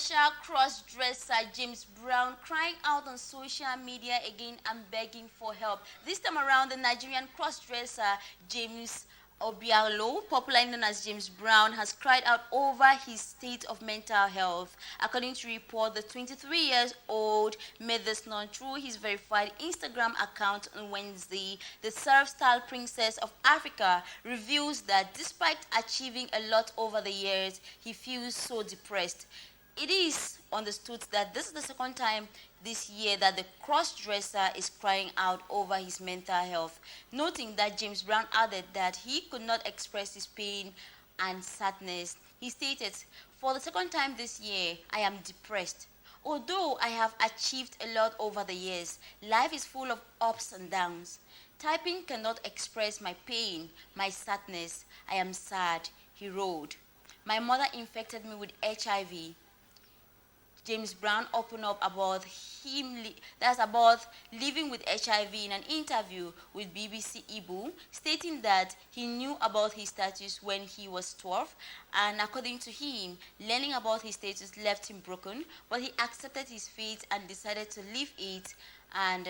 Controversial cross-dresser James Brown crying out on social media again and begging for help. This time around, the Nigerian cross-dresser James Obialo, popularly known as James Brown, has cried out over his state of mental health. According to report, the 23-year-old made this known through his verified Instagram account on Wednesday. The surf-style princess of Africa reveals that despite achieving a lot over the years, he feels so depressed. It is understood that this is the second time this year that the cross-dresser is crying out over his mental health, noting that James Brown added that he could not express his pain and sadness. He stated, "For the second time this year, I am depressed. Although I have achieved a lot over the years, life is full of ups and downs. Typing cannot express my pain, my sadness. I am sad," he wrote. "My mother infected me with HIV." James Brown opened up about about living with HIV in an interview with BBC Igbo, stating that he knew about his status when he was 12, and according to him, learning about his status left him broken, but he accepted his fate and decided to live it and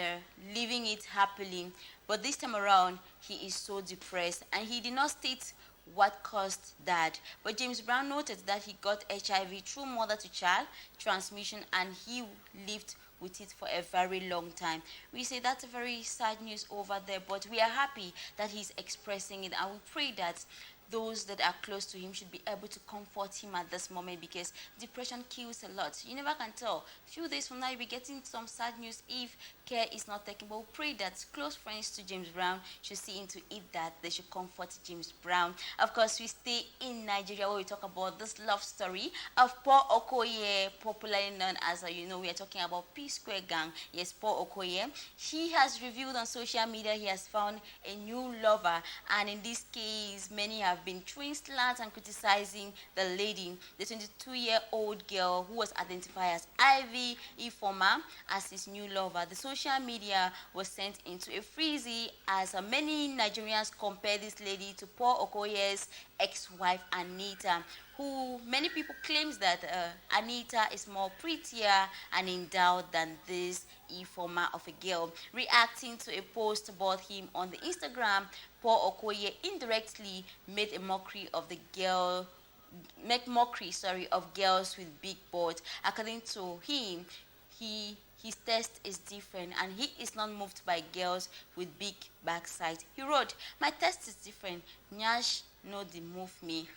living it happily. But this time around, he is so depressed, and he did not state what caused that. But James Brown noted that he got HIV through mother-to-child transmission, and he lived with it for a very long time. We say that's a very sad news over there, but we are happy that he's expressing it, and we pray that those that are close to him should be able to comfort him at this moment, because depression kills a lot. You never can tell. A few days from now, you'll be getting some sad news if care is not taken. But we pray that close friends to James Brown should see into it, that they should comfort James Brown. Of course, we stay in Nigeria where we talk about this love story of Paul Okoye, popularly known as, we are talking about P-Square Gang. Yes, Paul Okoye. He has revealed on social media he has found a new lover, and in this case, many have been throwing slants and criticizing the lady, the 22-year-old girl who was identified as Ivy Ifoma, as his new lover. The social media was sent into a frenzy as many Nigerians compare this lady to Paul Okoye's ex-wife Anita, who many people claims that Anita is more prettier and endowed than this Ifoma of a girl. Reacting to a post about him on the Instagram, Paul Okoye indirectly made a mockery of the girl, of girls with big butts. According to him, his taste is different, and he is not moved by girls with big backside. He wrote, "My taste is different. Nyash no dey move me."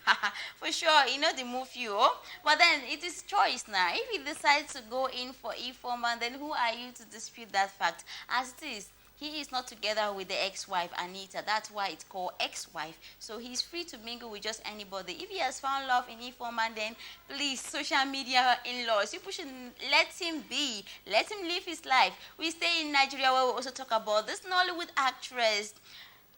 For sure, he know dey move you, oh? But then it is choice now. If he decides to go in for Ifoma, then who are you to dispute that fact? As it is, he is not together with the ex-wife Anita. That's why it's called ex-wife. So he's free to mingle with just anybody. If he has found love in Ifoma, then please, social media in-laws, people should let him be. Let him live his life. We stay in Nigeria where we also talk about this Nollywood actress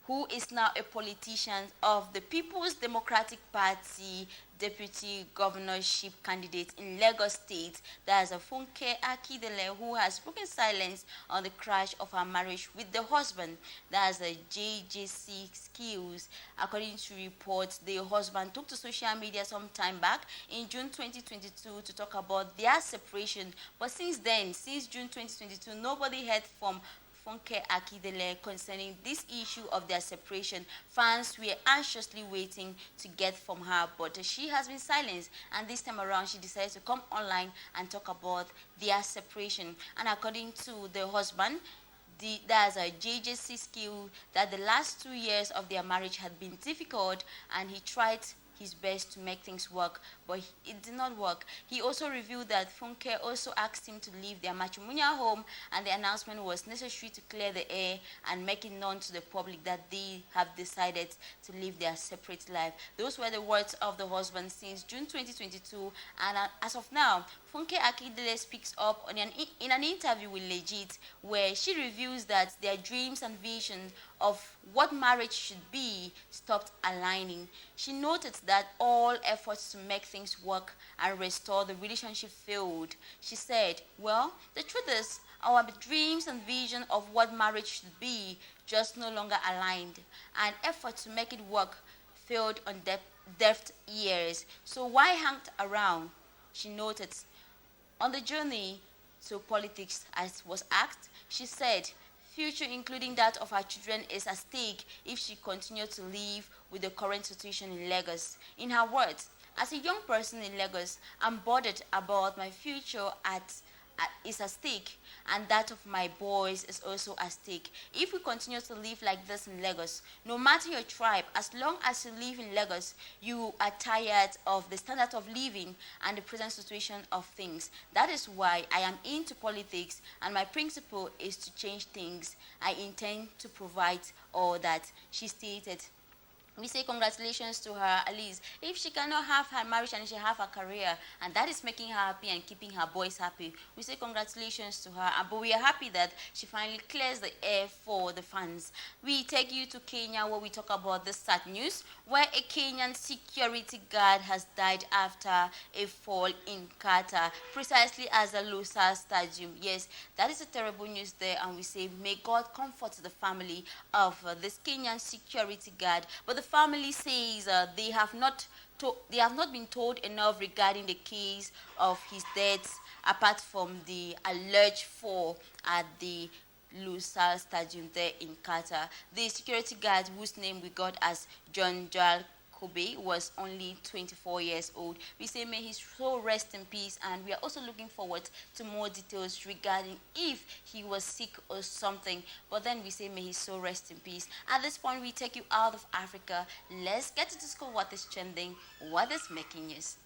who is now a politician of the People's Democratic Party deputy governorship candidate in Lagos State. That's Funke Akindele, who has broken silence on the crash of her marriage with the husband. That's JJC Skills. According to reports, the husband took to social media some time back in June 2022 to talk about their separation. But since then, since June 2022, nobody heard from Funke Akindele concerning this issue of their separation. Fans were anxiously waiting to get from her, but she has been silenced, and this time around she decided to come online and talk about their separation. And according to the husband, there's a JJC skill that the last 2 years of their marriage had been difficult, and he tried his best to make things work, but it did not work. He also revealed that Funke also asked him to leave their matrimonial home, and the announcement was necessary to clear the air and make it known to the public that they have decided to live their separate life. Those were the words of the husband since June 2022, and as of now, Funke Akindele speaks up in an interview with Legit, where she reveals that their dreams and vision of what marriage should be stopped aligning. She noted that all efforts to make things work and restore the relationship failed. She said, "Well, the truth is, our dreams and vision of what marriage should be just no longer aligned, and efforts to make it work failed on deaf ears. So why hang around? She noted on the journey to politics, as was asked, she said, future including that of her children is at stake if she continues to live with the current situation in Lagos. In her words, as a young person in Lagos, I'm bothered about my future is at stake, and that of my boys is also at stake. If we continue to live like this in Lagos, no matter your tribe, as long as you live in Lagos, you are tired of the standard of living and the present situation of things. That is why I am into politics, and my principle is to change things. I intend to provide all that, she stated. We say congratulations to her, at least. If she cannot have her marriage and she have her career, and that is making her happy and keeping her boys happy, we say congratulations to her. But we are happy that she finally clears the air for the fans. We take you to Kenya, where we talk about this sad news, where a Kenyan security guard has died after a fall in Qatar, precisely as a Lusa Stadium. Yes, that is a terrible news there, and we say may God comfort the family of this Kenyan security guard. But the family says they have not been told enough regarding the case of his death, apart from the alleged fall at the Lusail Stadium there in Qatar. The security guard, whose name we got as John Joel Kobe, was only 24 years old. We say may his soul rest in peace, and we are also looking forward to more details regarding if he was sick or something. But then we say may his soul rest in peace. At this point, we take you out of Africa. Let's get to discover what is trending, what is making news.